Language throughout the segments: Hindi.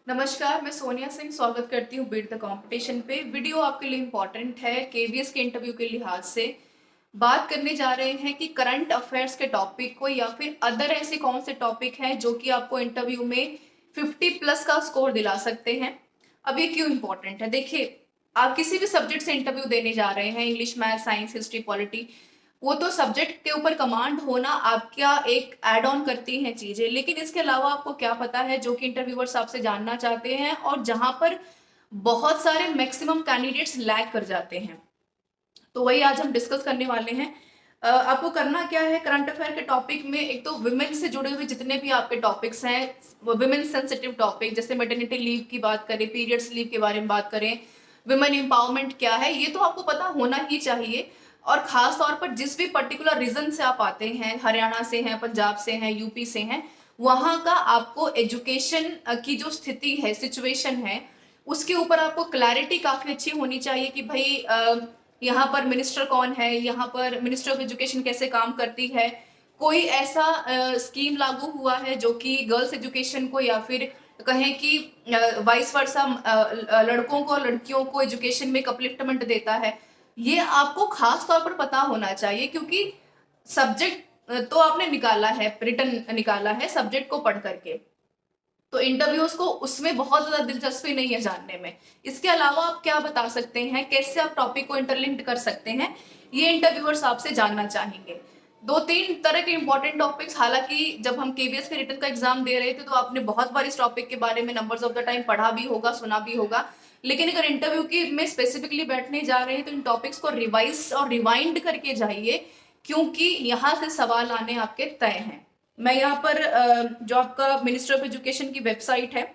नमस्कार, मैं सोनिया सिंह स्वागत करती हूँ बीट द कंपटीशन पे। वीडियो आपके लिए इम्पोर्टेंट है केवीएस के इंटरव्यू के लिहाज से। बात करने जा रहे हैं कि करंट अफेयर्स के टॉपिक को या फिर अदर ऐसे कौन से टॉपिक हैं जो कि आपको इंटरव्यू में 50 प्लस का स्कोर दिला सकते हैं। अब ये क्यों इम्पोर्टेंट है, देखिए आप किसी भी सब्जेक्ट से इंटरव्यू देने जा रहे हैं, English, math, science, history, polity, वो तो सब्जेक्ट के ऊपर कमांड होना आपका एक एड ऑन करती हैं चीजें, लेकिन इसके अलावा आपको क्या पता है जो कि इंटरव्यूअर्स आपसे जानना चाहते हैं और जहां पर बहुत सारे मैक्सिमम कैंडिडेट्स लैग कर जाते हैं। तो वही आज हम डिस्कस करने वाले हैं। आपको करना क्या है, करंट अफेयर के टॉपिक में एक तो विमेन से जुड़े हुए जितने भी आपके टॉपिक्स हैं, विमेन सेंसिटिव टॉपिक, जैसे मैटरनिटी लीव की बात करें, पीरियड्स लीव के बारे में बात करें, विमेन एम्पावरमेंट क्या है, ये तो आपको पता होना ही चाहिए। और खास तौर पर जिस भी पर्टिकुलर रीजन से आप आते हैं, हरियाणा से हैं, पंजाब से हैं, यूपी से हैं, वहां का आपको एजुकेशन की जो स्थिति है, सिचुएशन है, उसके ऊपर आपको क्लैरिटी काफी अच्छी होनी चाहिए कि भाई यहाँ पर मिनिस्टर कौन है, यहाँ पर मिनिस्टर ऑफ एजुकेशन कैसे काम करती है, कोई ऐसा स्कीम लागू हुआ है जो कि गर्ल्स एजुकेशन को या फिर कहें कि वाइस वर्सा लड़कों को और लड़कियों को एजुकेशन में एक अपलिफ्टमेंट देता है। ये आपको खास तौर पर पता होना चाहिए क्योंकि सब्जेक्ट तो आपने निकाला है, रिटर्न निकाला है सब्जेक्ट को पढ़ करके, तो इंटरव्यूज को उसमें बहुत ज्यादा दिलचस्पी नहीं है जानने में। इसके अलावा आप क्या बता सकते हैं, कैसे आप टॉपिक को इंटरलिंक्ड कर सकते हैं, ये इंटरव्यूअर्स आपसे जानना चाहेंगे। दो तीन तरह के इंपॉर्टेंट टॉपिक्स, हालांकि जब हम केवीएस के रिटर्न का एग्जाम दे रहे थे तो आपने बहुत बार इस टॉपिक के बारे में नंबर्स ऑफ द टाइम पढ़ा भी होगा, सुना भी होगा, लेकिन अगर इंटरव्यू की में स्पेसिफिकली बैठने जा रहे हैं तो इन टॉपिक्स को रिवाइज और रिवाइंड करके जाइए, क्योंकि यहाँ से सवाल आने आपके तय हैं। मैं यहाँ पर जो आपका मिनिस्टर ऑफ एजुकेशन की वेबसाइट है,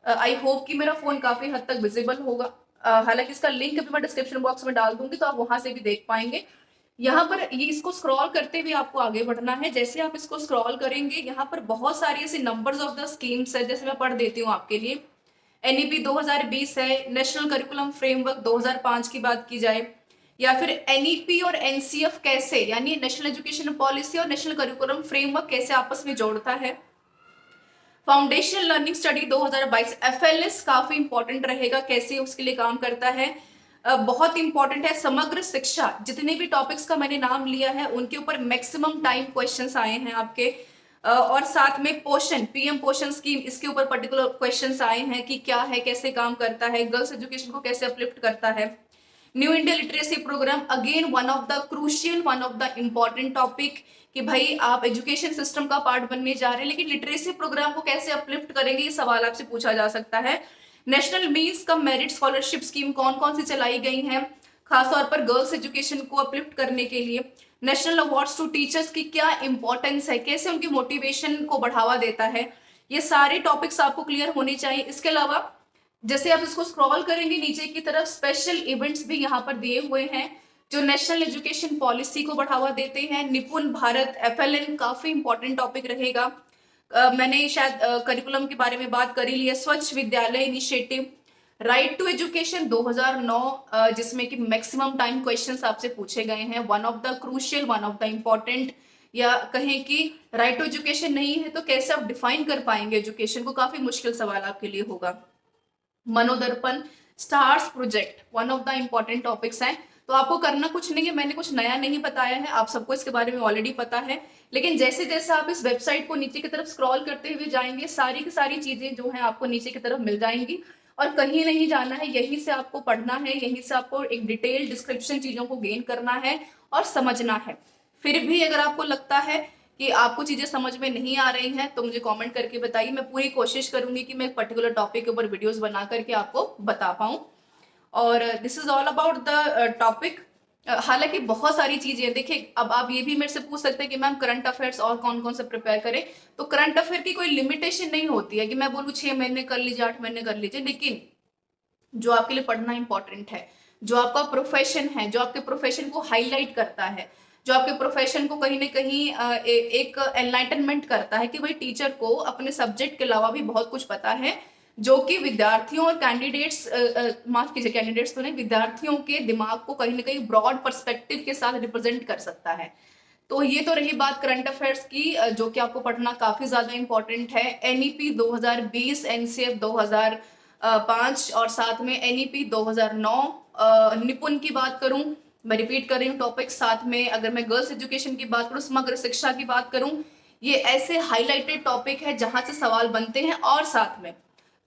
आई होप कि मेरा फोन काफी हद तक विजिबल होगा, हालांकि इसका लिंक भी मैं डिस्क्रिप्शन बॉक्स में डाल दूंगी तो आप वहां से भी देख पाएंगे। यहाँ पर ये इसको स्क्रॉल करते हुए आपको आगे बढ़ना है। जैसे आप इसको स्क्रॉल करेंगे, यहाँ पर बहुत सारी ऐसी नंबर्स ऑफ द स्कीम्स है, जैसे मैं पढ़ देती हूँ आपके लिए। एनईपी 2020 है, नेशनल करिकुलम फ्रेमवर्क 2005 की बात की जाए, या फिर एनईपी और एनसीएफ कैसे, यानी नेशनल एजुकेशन पॉलिसी और नेशनल करिकुलम फ्रेमवर्क कैसे आपस में जोड़ता है। फाउंडेशन लर्निंग स्टडी 2022 एफएलएस काफी इंपॉर्टेंट रहेगा, कैसे उसके लिए काम करता है। बहुत इंपॉर्टेंट है समग्र शिक्षा, जितने भी टॉपिक्स का मैंने नाम लिया है उनके ऊपर मैक्सिमम टाइम क्वेश्चंस आए हैं आपके। और साथ में पोषण, पीएम पोषण स्कीम, इसके ऊपर पर्टिकुलर क्वेश्चंस आए हैं कि क्या है, कैसे काम करता है, गर्ल्स एजुकेशन को कैसे अपलिफ्ट करता है। New India literacy programme, again one of the crucial, one of the important topic, कि भाई आप एजुकेशन सिस्टम का पार्ट बनने जा रहे हैं लेकिन लिटरेसी प्रोग्राम को कैसे अपलिफ्ट करेंगे, ये सवाल आपसे पूछा जा सकता है। National means cum merit scholarship scheme कौन कौन सी चलाई गई हैं, खासतौर पर गर्ल्स एजुकेशन को अपलिफ्ट करने के लिए। नेशनल अवार्ड्स टू टीचर्स की क्या इंपॉर्टेंस है, कैसे उनकी मोटिवेशन को बढ़ावा देता है, ये सारे टॉपिक्स आपको क्लियर होने चाहिए। इसके अलावा जैसे आप इसको स्क्रॉल करेंगे नीचे की तरफ, स्पेशल इवेंट्स भी यहाँ पर दिए हुए हैं जो नेशनल एजुकेशन पॉलिसी को बढ़ावा देते हैं। निपुण भारत, एफएलएन काफी इंपॉर्टेंट टॉपिक रहेगा। मैंने शायद करिकुलम के बारे में बात कर ही ली है। स्वच्छ विद्यालय इनिशिएटिव, राइट टू एजुकेशन 2009, जिसमें कि मैक्सिमम टाइम क्वेश्चंस आपसे पूछे गए हैं, one of the crucial, one of the important. या कहें कि राइट टू एजुकेशन नहीं है तो कैसे आप डिफाइन कर पाएंगे एजुकेशन को, काफी मुश्किल सवाल आपके लिए होगा। Manodarpan, stars project, one of the important topics हैं। तो आपको करना कुछ नहीं है, मैंने कुछ नया नहीं बताया है, आप सबको इसके बारे में ऑलरेडी पता है, लेकिन जैसे जैसे आप इस वेबसाइट को नीचे की तरफ स्क्रॉल करते हुए जाएंगे, सारी की सारी चीजें जो हैं आपको नीचे की तरफ मिल जाएंगी और कहीं नहीं जाना है, यहीं से आपको पढ़ना है, यहीं से आपको एक डिटेल डिस्क्रिप्शन चीजों को गेन करना है और समझना है। फिर भी अगर आपको लगता है कि आपको चीजें समझ में नहीं आ रही हैं तो मुझे कमेंट करके बताइए, मैं पूरी कोशिश करूंगी कि मैं एक पर्टिकुलर टॉपिक के ऊपर वीडियोस बना करके आपको बता पाऊं। और this is all about the topic. हालांकि बहुत सारी चीजें देखिए, अब आप ये भी मेरे से पूछ सकते हैं कि मैम करंट अफेयर्स और कौन कौन से प्रिपेयर करें, तो करंट अफेयर की कोई लिमिटेशन नहीं होती है कि मैं बोलूँ 6 महीने कर लीजिए, 8 महीने कर लीजिए, लेकिन जो आपके लिए पढ़ना इंपॉर्टेंट है, जो आपका प्रोफेशन है, जो आपके प्रोफेशन को हाईलाइट करता है, जो आपके प्रोफेशन को कहीं ना कहीं एक एनलाइटनमेंट करता है कि भाई टीचर को अपने सब्जेक्ट के अलावा भी बहुत कुछ पता है, जो कि विद्यार्थियों और कैंडिडेट्स, माफ कीजिए कैंडिडेट्स तो नहीं, विद्यार्थियों के दिमाग को कहीं ना कहीं ब्रॉड पर्सपेक्टिव के साथ रिप्रेजेंट कर सकता है। तो ये तो रही बात करंट अफेयर्स की, जो कि आपको पढ़ना काफी ज्यादा इंपॉर्टेंट है। एनईपी 2020, एनसीएफ 2005 और साथ में एनईपी 2009। निपुण की बात करूं, मैं रिपीट कर रही हूँ टॉपिक, साथ में अगर मैं गर्ल्स एजुकेशन की बात करूं, समग्र शिक्षा की बात करूं, ये ऐसे हाईलाइटेड टॉपिक है जहां से सवाल बनते हैं। और साथ में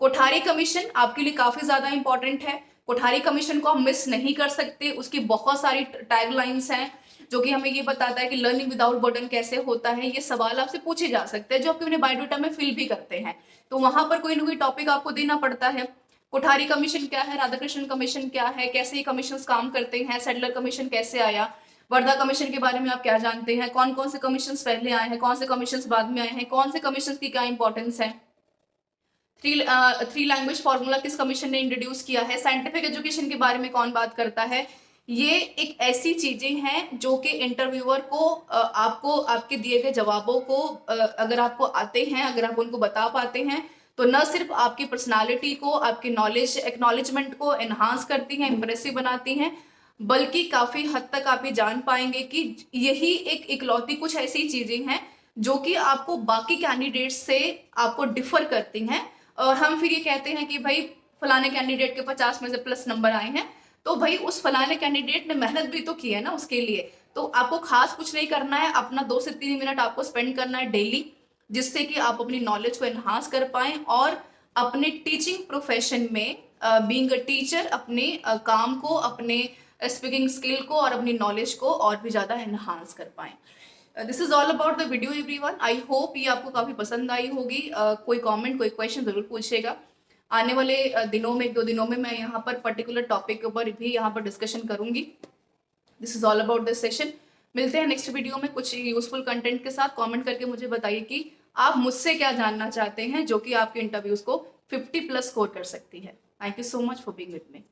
कोठारी कमीशन आपके लिए काफी ज्यादा इंपॉर्टेंट है। कोठारी कमीशन को आप मिस नहीं कर सकते, उसकी बहुत सारी टैगलाइंस हैं जो कि हमें ये बताता है कि लर्निंग विदाउट बर्डन कैसे होता है। ये सवाल आपसे पूछे जा सकते हैं जो आपके अपने बायोडाटा में फिल भी करते हैं, तो वहां पर कोई ना कोई टॉपिक आपको देना पड़ता है। कोठारी कमीशन क्या है, राधाकृष्णन कमीशन क्या है, कैसे ये कमीशन काम करते हैं, सेटलर कमीशन कैसे आया, वर्धा कमीशन के बारे में आप क्या जानते हैं, कौन कौन से कमीशन पहले आए हैं, कौन से कमीशन बाद में आए हैं, कौन से कमीशन की क्या इंपॉर्टेंस है, थ्री लैंग्वेज फॉर्मूला किस कमीशन ने इंट्रोड्यूस किया है, साइंटिफिक एजुकेशन के बारे में कौन बात करता है। ये एक ऐसी चीजें हैं जो कि इंटरव्यूअर को आपको आपके दिए गए जवाबों को अगर आपको आते हैं, अगर आप उनको बता पाते हैं, तो न सिर्फ आपकी पर्सनालिटी को, आपकी नॉलेज एक्नॉलेजमेंट को एनहांस करती हैं, इंप्रेसिव बनाती हैं, बल्कि काफी हद तक आप ये जान पाएंगे कि यही एक इकलौती कुछ ऐसी चीजें हैं जो कि आपको बाकी कैंडिडेट से आपको डिफर करती हैं। और हम फिर ये कहते हैं कि भाई फलाने कैंडिडेट के 50 में से प्लस नंबर आए हैं, तो भाई उस फलाने कैंडिडेट ने मेहनत भी तो की है ना उसके लिए। तो आपको खास कुछ नहीं करना है, अपना 2 से 3 मिनट आपको स्पेंड करना है डेली, जिससे कि आप अपनी नॉलेज को एनहांस कर पाएं और अपने टीचिंग प्रोफेशन में बीइंग अ टीचर अपने काम को, अपने स्पीकिंग स्किल को और अपनी नॉलेज को और भी ज्यादा एनहांस कर पाएं। This is all about the video everyone. I hope ये आपको काफी पसंद आई होगी। कोई कमेंट, कोई क्वेश्चन जरूर पूछिएगा। आने वाले दिनों में, 1-2 दिनों में मैं यहाँ पर पर्टिकुलर टॉपिक के ऊपर भी यहाँ पर डिस्कशन करूंगी। This is all about this session. मिलते हैं नेक्स्ट वीडियो में कुछ यूजफुल कंटेंट के साथ। कमेंट करके मुझे बताइए कि आप मुझसे क्या जानना चाहते हैं जो कि आपके इंटरव्यूज को 50+ स्कोर कर सकती है। Thank you so much for being with me.